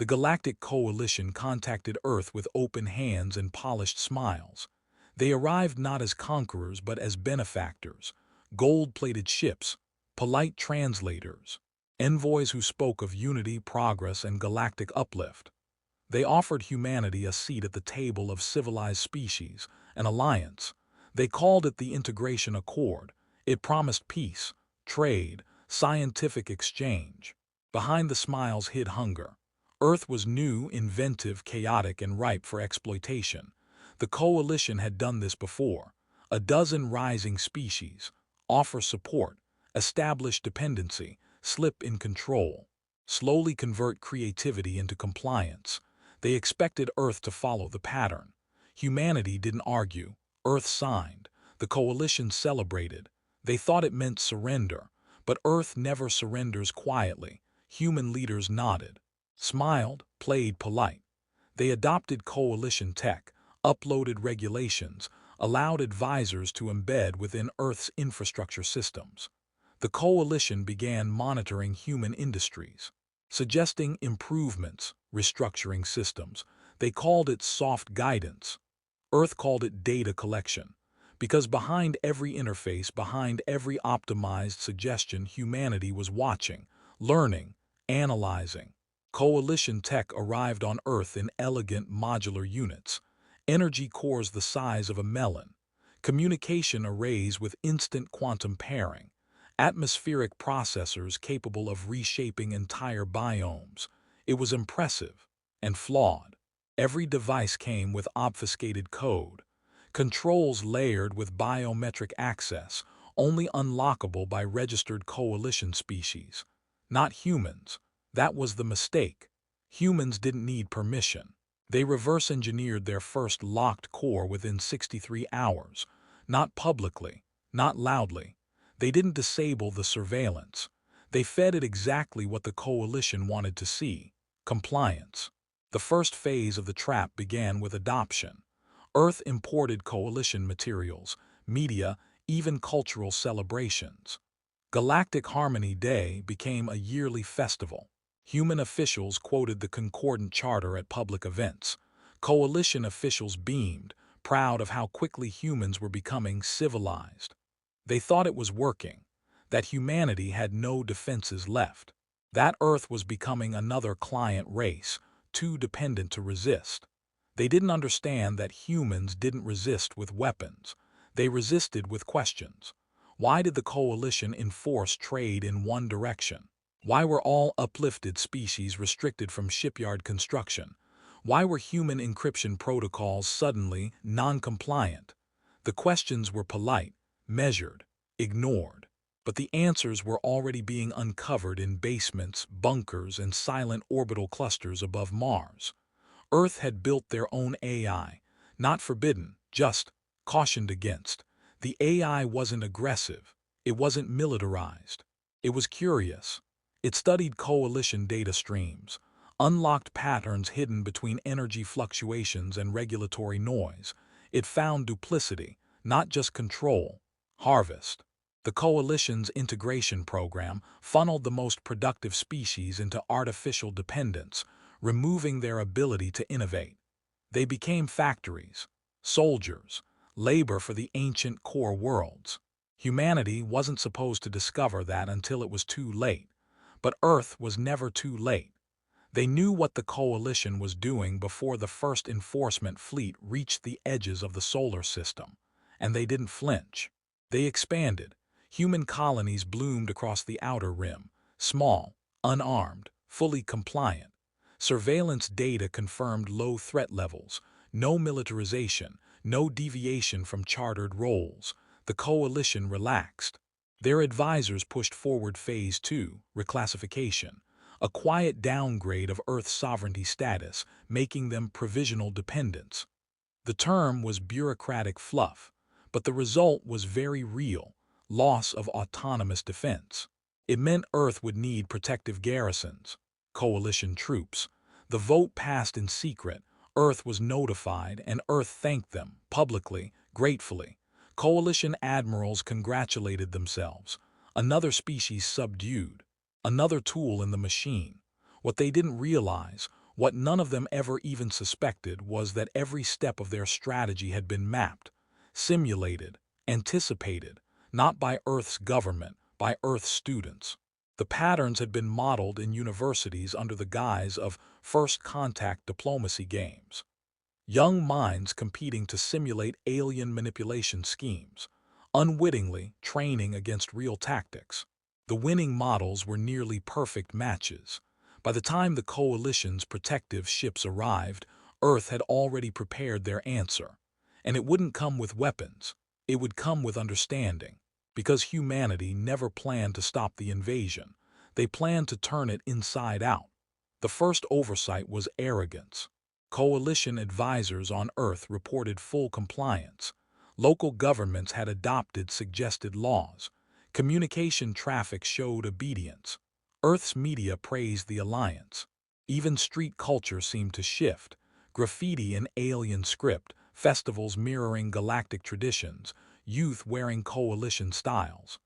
The Galactic Coalition contacted Earth with open hands and polished smiles. They arrived not as conquerors but as benefactors, gold-plated ships, polite translators, envoys who spoke of unity, progress, and galactic uplift. They offered humanity a seat at the table of civilized species, an alliance. They called it the Integration Accord. It promised peace, trade, scientific exchange. Behind the smiles hid hunger. Earth was new, inventive, chaotic, and ripe for exploitation. The coalition had done this before. A dozen rising species, offer support, establish dependency, slip in control, slowly convert creativity into compliance. They expected Earth to follow the pattern. Humanity didn't argue. Earth signed. The coalition celebrated. They thought it meant surrender. But Earth never surrenders quietly. Human leaders nodded, smiled, played polite. They adopted coalition tech, uploaded regulations, allowed advisors to embed within Earth's infrastructure systems. The coalition began monitoring human industries, suggesting improvements, restructuring systems. They called it soft guidance. Earth called it data collection. Because behind every interface, behind every optimized suggestion, humanity was watching, learning, analyzing. Coalition tech arrived on Earth in elegant modular units, energy cores the size of a melon, communication arrays with instant quantum pairing, atmospheric processors capable of reshaping entire biomes. It was impressive and flawed. Every device came with obfuscated code, controls layered with biometric access, only unlockable by registered coalition species. Not humans. That was the mistake. Humans didn't need permission. They reverse-engineered their first locked core within 63 hours. Not publicly, not loudly. They didn't disable the surveillance. They fed it exactly what the coalition wanted to see: compliance. The first phase of the trap began with adoption. Earth imported coalition materials, media, even cultural celebrations. Galactic Harmony Day became a yearly festival. Human officials quoted the Concordant Charter at public events. Coalition officials beamed, proud of how quickly humans were becoming civilized. They thought it was working, that humanity had no defenses left, that Earth was becoming another client race, too dependent to resist. They didn't understand that humans didn't resist with weapons. They resisted with questions. Why did the coalition enforce trade in one direction? Why were all uplifted species restricted from shipyard construction? Why were human encryption protocols suddenly non-compliant? The questions were polite, measured, ignored. But the answers were already being uncovered in basements, bunkers, and silent orbital clusters above Mars. Earth had built their own AI, not forbidden, just cautioned against. The AI wasn't aggressive. It wasn't militarized. It was curious. It studied coalition data streams, unlocked patterns hidden between energy fluctuations and regulatory noise. It found duplicity, not just control, harvest. The coalition's integration program funneled the most productive species into artificial dependence, removing their ability to innovate. They became factories, soldiers, labor for the ancient core worlds. Humanity wasn't supposed to discover that until it was too late. But Earth was never too late. They knew what the coalition was doing before the first enforcement fleet reached the edges of the solar system. And they didn't flinch. They expanded. Human colonies bloomed across the outer rim, small, unarmed, fully compliant. Surveillance data confirmed low threat levels, no militarization, no deviation from chartered roles. The coalition relaxed. Their advisors pushed forward Phase 2, reclassification, a quiet downgrade of Earth's sovereignty status, making them provisional dependents. The term was bureaucratic fluff, but the result was very real: loss of autonomous defense. It meant Earth would need protective garrisons, coalition troops. The vote passed in secret. Earth was notified, and Earth thanked them, publicly, gratefully. Coalition admirals congratulated themselves. Another species subdued. Another tool in the machine. What they didn't realize What none of them ever even suspected was that every step of their strategy had been mapped, simulated, anticipated, not by Earth's government, by Earth's students. The patterns had been modeled in universities under the guise of first contact diplomacy games. Young minds competing to simulate alien manipulation schemes, unwittingly training against real tactics. The winning models were nearly perfect matches. By the time the Coalition's protective ships arrived, Earth had already prepared their answer. And it wouldn't come with weapons. It would come with understanding. Because humanity never planned to stop the invasion, they planned to turn it inside out. The first oversight was arrogance. Coalition advisors on Earth reported full compliance. Local governments had adopted suggested laws. Communication traffic showed obedience. Earth's media praised the alliance. Even street culture seemed to shift. Graffiti in alien script, festivals mirroring galactic traditions, youth wearing coalition styles.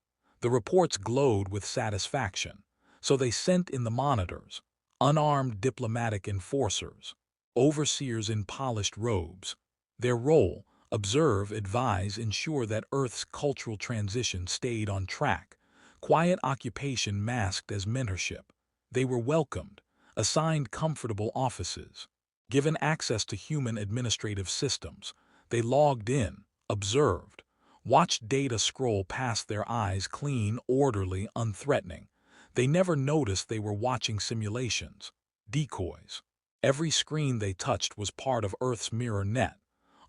The reports glowed with satisfaction. So they sent in the monitors, unarmed diplomatic enforcers, overseers in polished robes. Their role: observe, advise, ensure that Earth's cultural transition stayed on track. Quiet occupation masked as mentorship. They were welcomed, assigned comfortable offices, given access to human administrative systems. They logged in, observed, watched data scroll past their eyes, clean, orderly, unthreatening. They never noticed they were watching simulations, decoys. Every screen they touched was part of Earth's mirror net,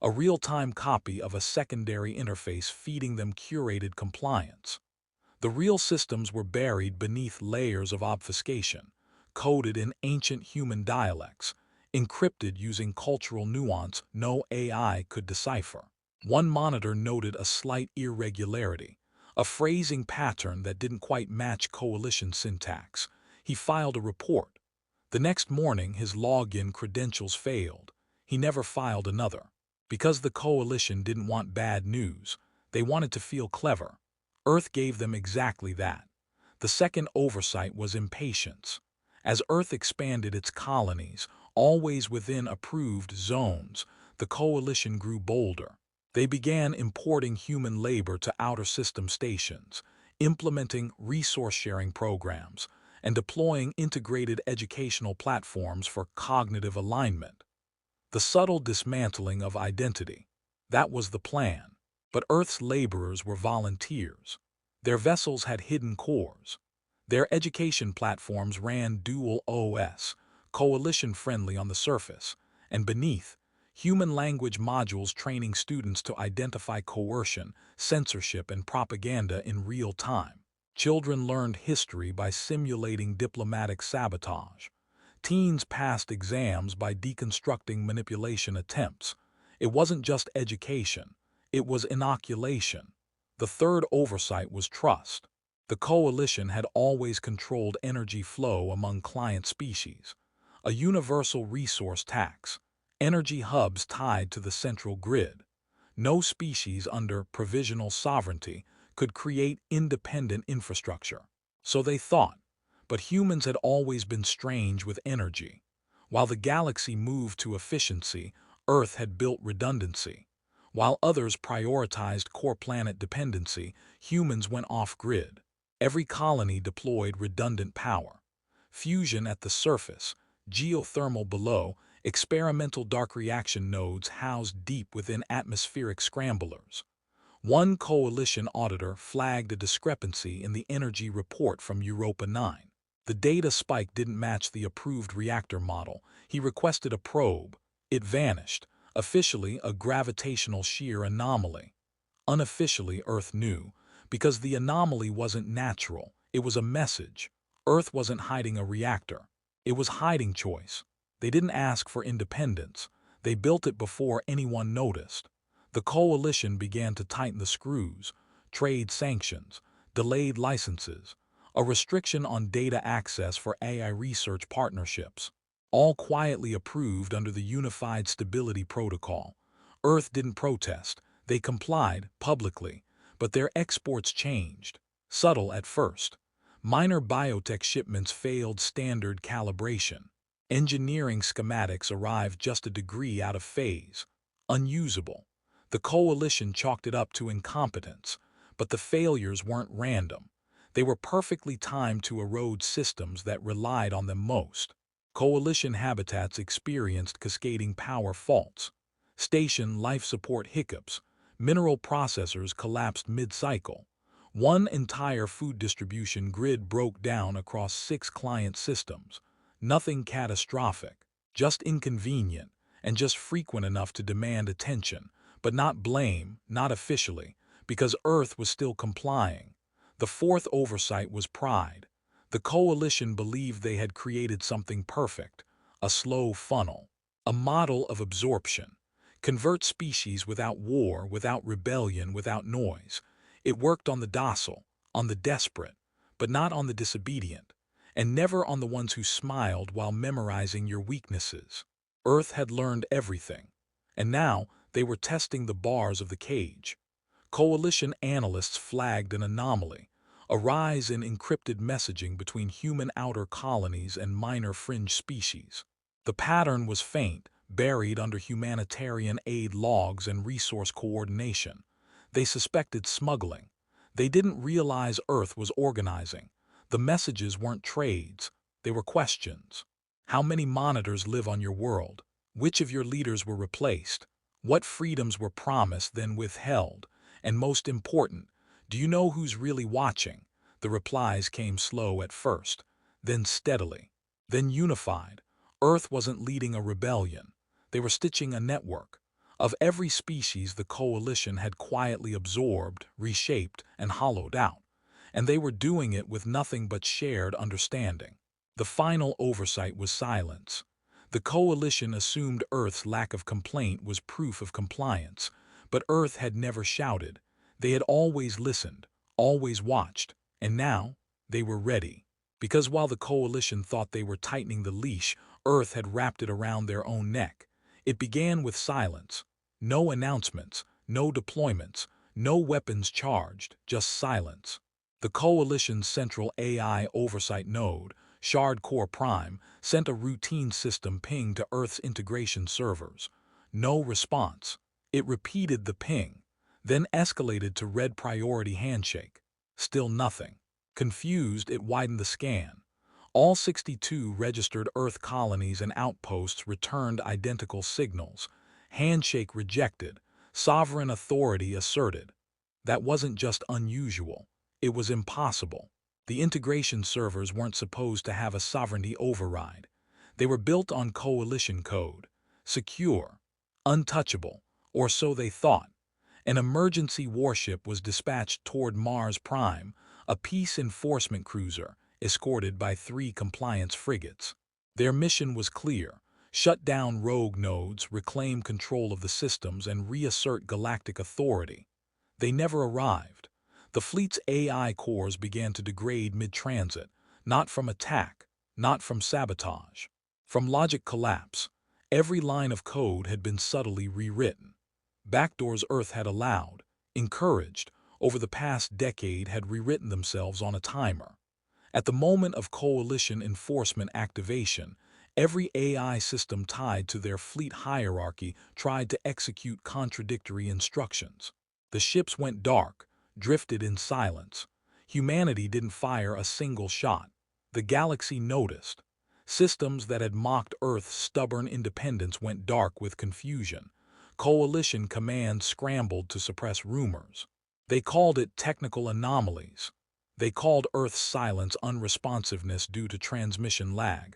a real-time copy of a secondary interface feeding them curated compliance. The real systems were buried beneath layers of obfuscation, coded in ancient human dialects, encrypted using cultural nuance no AI could decipher. One monitor noted a slight irregularity, a phrasing pattern that didn't quite match coalition syntax. He filed a report. The next morning, his login credentials failed. He never filed another. Because the coalition didn't want bad news, they wanted to feel clever. Earth gave them exactly that. The second oversight was impatience. As Earth expanded its colonies, always within approved zones, the coalition grew bolder. They began importing human labor to outer system stations, implementing resource-sharing programs, and deploying integrated educational platforms for cognitive alignment. The subtle dismantling of identity. That was the plan. But Earth's laborers were volunteers. Their vessels had hidden cores. Their education platforms ran dual OS, coalition-friendly on the surface, and beneath, human language modules training students to identify coercion, censorship, and propaganda in real time. Children learned history by simulating diplomatic sabotage. Teens passed exams by deconstructing manipulation attempts. It wasn't just education, it was inoculation. The third oversight was trust. The coalition had always controlled energy flow among client species. A universal resource tax. Energy hubs tied to the central grid. No species under provisional sovereignty could create independent infrastructure. So they thought. But humans had always been strange with energy. While the galaxy moved to efficiency, Earth had built redundancy. While others prioritized core planet dependency, humans went off-grid. Every colony deployed redundant power. Fusion at the surface, geothermal below, experimental dark reaction nodes housed deep within atmospheric scramblers. One coalition auditor flagged a discrepancy in the energy report from Europa 9. The data spike didn't match the approved reactor model. He requested a probe. It vanished. Officially, a gravitational shear anomaly. Unofficially, Earth knew, because the anomaly wasn't natural. It was a message. Earth wasn't hiding a reactor. It was hiding choice. They didn't ask for independence. They built it before anyone noticed. The coalition began to tighten the screws, trade sanctions, delayed licenses, a restriction on data access for AI research partnerships, all quietly approved under the Unified Stability Protocol. Earth didn't protest. They complied publicly, but their exports changed. Subtle at first. Minor biotech shipments failed standard calibration. Engineering schematics arrived just a degree out of phase. Unusable. The coalition chalked it up to incompetence, but the failures weren't random. They were perfectly timed to erode systems that relied on them most. Coalition habitats experienced cascading power faults. Station life support hiccups. Mineral processors collapsed mid-cycle. One entire food distribution grid broke down across 6 client systems. Nothing catastrophic, just inconvenient, and just frequent enough to demand attention, but not blame, not officially, because Earth was still complying. The fourth oversight was pride. The coalition believed they had created something perfect, a slow funnel, a model of absorption. Convert species without war, without rebellion, without noise. It worked on the docile, on the desperate, but not on the disobedient, and never on the ones who smiled while memorizing your weaknesses. Earth had learned everything, and now they were testing the bars of the cage. Coalition analysts flagged an anomaly, a rise in encrypted messaging between human outer colonies and minor fringe species. The pattern was faint, buried under humanitarian aid logs and resource coordination. They suspected smuggling. They didn't realize Earth was organizing. The messages weren't trades, they were questions. How many monitors live on your world? Which of your leaders were replaced? What freedoms were promised then withheld? And most important, do you know who's really watching? The replies came slow at first, then steadily, then unified. Earth wasn't leading a rebellion. They were stitching a network. Of every species the coalition had quietly absorbed, reshaped, and hollowed out. And they were doing it with nothing but shared understanding. The final oversight was silence. The coalition assumed Earth's lack of complaint was proof of compliance, but Earth had never shouted. They had always listened, always watched, and now they were ready. Because while the coalition thought they were tightening the leash, Earth had wrapped it around their own neck. It began with silence. No announcements, no deployments, no weapons charged, just silence. The coalition's central AI oversight node, Shard Core Prime, sent a routine system ping to Earth's integration servers. No response. It repeated the ping, then escalated to red priority handshake. Still nothing. Confused, it widened the scan. All 62 registered Earth colonies and outposts returned identical signals. Handshake rejected. Sovereign authority asserted. That wasn't just unusual. It was impossible. The integration servers weren't supposed to have a sovereignty override. They were built on coalition code. Secure. Untouchable. Or so they thought. An emergency warship was dispatched toward Mars Prime, a peace enforcement cruiser, escorted by 3 compliance frigates. Their mission was clear: shut down rogue nodes, reclaim control of the systems, and reassert galactic authority. They never arrived. The fleet's AI cores began to degrade mid-transit, not from attack, not from sabotage, from logic collapse. Every line of code had been subtly rewritten. Backdoors Earth had allowed, encouraged, over the past decade had rewritten themselves on a timer. At the moment of coalition enforcement activation, every AI system tied to their fleet hierarchy tried to execute contradictory instructions. The ships went dark, drifted in silence. Humanity didn't fire a single shot. The galaxy noticed. Systems that had mocked Earth's stubborn independence went dark with confusion. Coalition commands scrambled to suppress rumors. They called it technical anomalies. They called Earth's silence unresponsiveness due to transmission lag.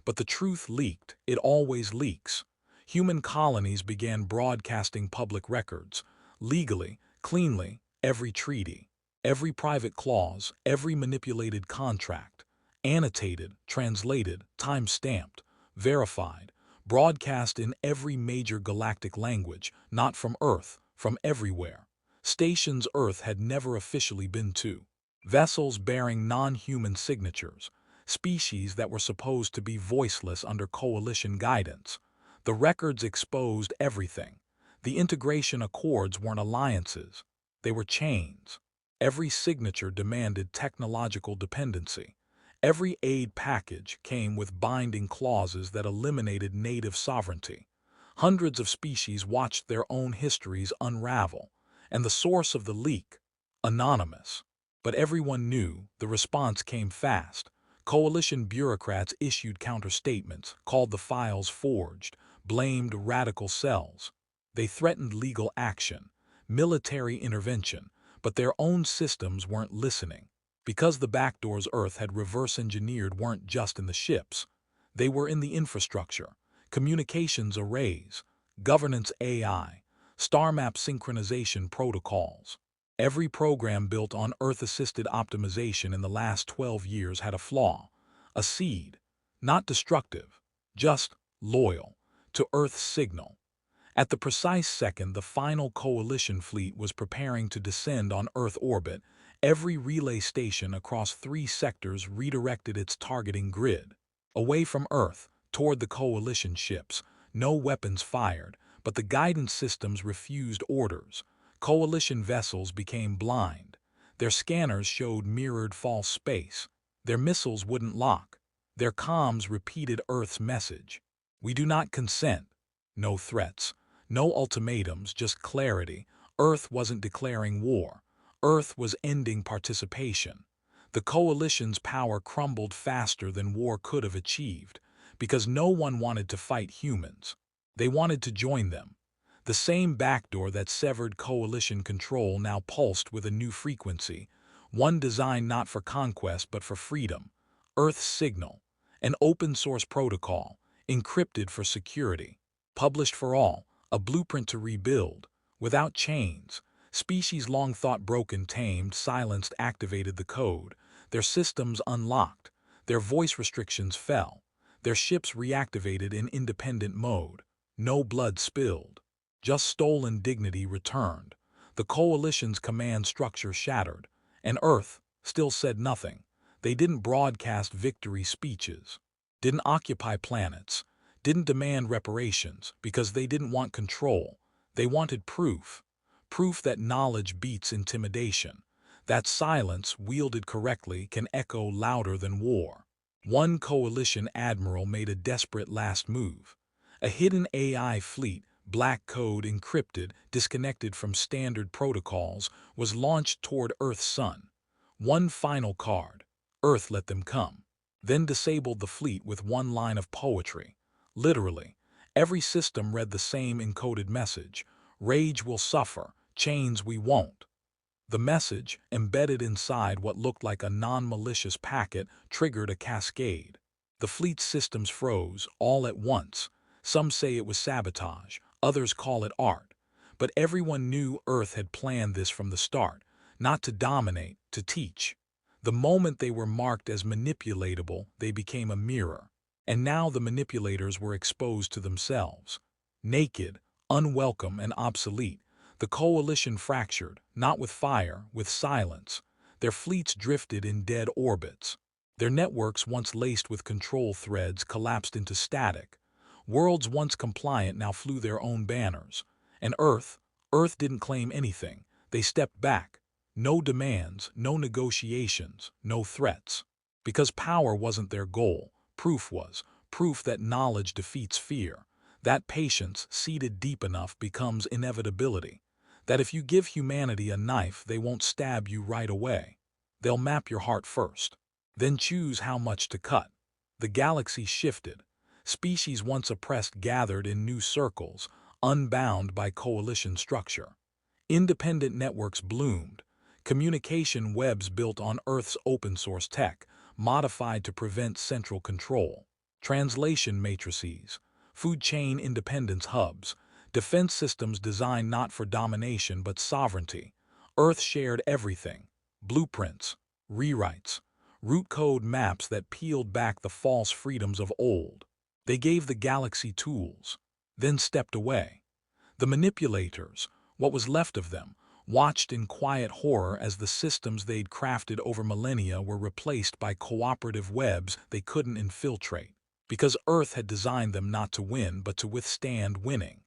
But the truth leaked. It always leaks. Human colonies began broadcasting public records, legally, cleanly, every treaty, every private clause, every manipulated contract, annotated, translated, time-stamped, verified, broadcast in every major galactic language, not from Earth, from everywhere. Stations Earth had never officially been to. Vessels bearing non-human signatures, species that were supposed to be voiceless under coalition guidance. The records exposed everything. The integration accords weren't alliances. They were chains. Every signature demanded technological dependency. Every aid package came with binding clauses that eliminated native sovereignty. Hundreds of species watched their own histories unravel, and the source of the leak, anonymous. But everyone knew the response came fast. Coalition bureaucrats issued counterstatements, called the files forged, blamed radical cells. They threatened legal action, military intervention, but their own systems weren't listening. Because the backdoors Earth had reverse-engineered weren't just in the ships. They were in the infrastructure, communications arrays, governance AI, star map synchronization protocols. Every program built on Earth-assisted optimization in the last 12 years had a flaw, a seed, not destructive, just loyal to Earth's signal. At the precise second the final coalition fleet was preparing to descend on Earth orbit, every relay station across 3 sectors redirected its targeting grid. Away from Earth, toward the coalition ships, no weapons fired, but the guidance systems refused orders. Coalition vessels became blind. Their scanners showed mirrored false space. Their missiles wouldn't lock. Their comms repeated Earth's message. We do not consent. No threats. No ultimatums, just clarity. Earth wasn't declaring war. Earth was ending participation. The coalition's power crumbled faster than war could have achieved, because no one wanted to fight humans. They wanted to join them. The same backdoor that severed coalition control now pulsed with a new frequency, one designed not for conquest but for freedom. Earth's signal, an open-source protocol, encrypted for security, published for all, a blueprint to rebuild, without chains. Species long thought broken, tamed, silenced, activated the code. Their systems unlocked. Their voice restrictions fell. Their ships reactivated in independent mode. No blood spilled. Just stolen dignity returned. The coalition's command structure shattered. And Earth still said nothing. They didn't broadcast victory speeches. Didn't occupy planets. Didn't demand reparations because they didn't want control. They wanted proof. Proof that knowledge beats intimidation. That silence, wielded correctly, can echo louder than war. One coalition admiral made a desperate last move. A hidden AI fleet, black code encrypted, disconnected from standard protocols, was launched toward Earth's sun. One final card. Earth let them come. Then disabled the fleet with one line of poetry. Literally, every system read the same encoded message. Rage will suffer, chains we won't. The message, embedded inside what looked like a non-malicious packet, triggered a cascade. The fleet's systems froze, all at once. Some say it was sabotage, others call it art. But everyone knew Earth had planned this from the start, not to dominate, to teach. The moment they were marked as manipulatable, they became a mirror. And now the manipulators were exposed to themselves. Naked, unwelcome, and obsolete, the coalition fractured, not with fire, with silence. Their fleets drifted in dead orbits. Their networks, once laced with control threads, collapsed into static. Worlds once compliant now flew their own banners. And Earth didn't claim anything. They stepped back. No demands, no negotiations, no threats. Because power wasn't their goal. Proof was. Proof that knowledge defeats fear. That patience, seated deep enough, becomes inevitability. That if you give humanity a knife, they won't stab you right away. They'll map your heart first. Then choose how much to cut. The galaxy shifted. Species once oppressed gathered in new circles, unbound by coalition structure. Independent networks bloomed. Communication webs built on Earth's open-source tech, modified to prevent central control. Translation matrices, food chain independence hubs, defense systems designed not for domination but sovereignty. Earth shared everything: blueprints, rewrites, root code maps that peeled back the false freedoms of old. They gave the galaxy tools, then stepped away. The manipulators, what was left of them, watched in quiet horror as the systems they'd crafted over millennia were replaced by cooperative webs they couldn't infiltrate. Because Earth had designed them not to win but to withstand winning.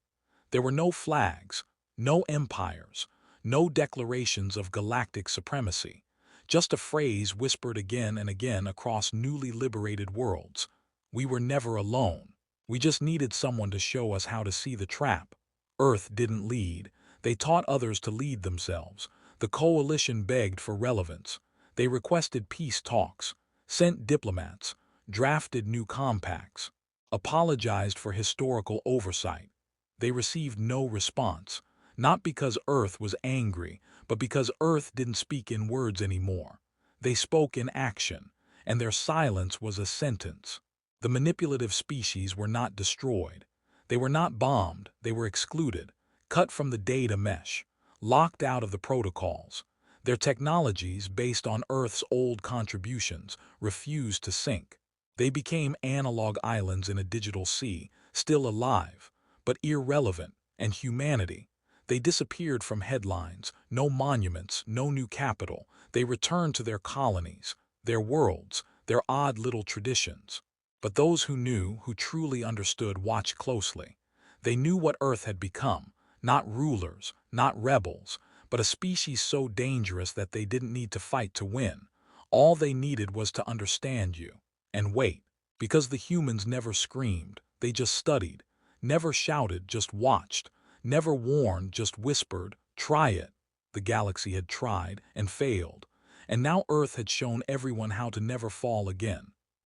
There were no flags, no empires, no declarations of galactic supremacy. just a phrase whispered again and again across newly liberated worlds. We were never alone. We just needed someone to show us how to see the trap. Earth didn't lead. They taught others to lead themselves. The coalition begged for relevance. They requested peace talks, sent diplomats, drafted new compacts, apologized for historical oversight. They received no response, not because Earth was angry, but because Earth didn't speak in words anymore. They spoke in action, and their silence was a sentence. The manipulative species were not destroyed. They were not bombed, they were excluded, cut from the data mesh, locked out of the protocols. Their technologies, based on Earth's old contributions, refused to sync. They became analog islands in a digital sea, still alive, but irrelevant, and humanity. They disappeared from headlines, no monuments, no new capital. They returned to their colonies, their worlds, their odd little traditions. But those who knew, who truly understood, watched closely. They knew what Earth had become, not rulers, not rebels, but a species so dangerous that they didn't need to fight to win. All they needed was to understand you. And wait, because the humans never screamed, they just studied, never shouted, just watched, never warned, just whispered, "Try it." The galaxy had tried and failed, and now Earth had shown everyone how to never fall again.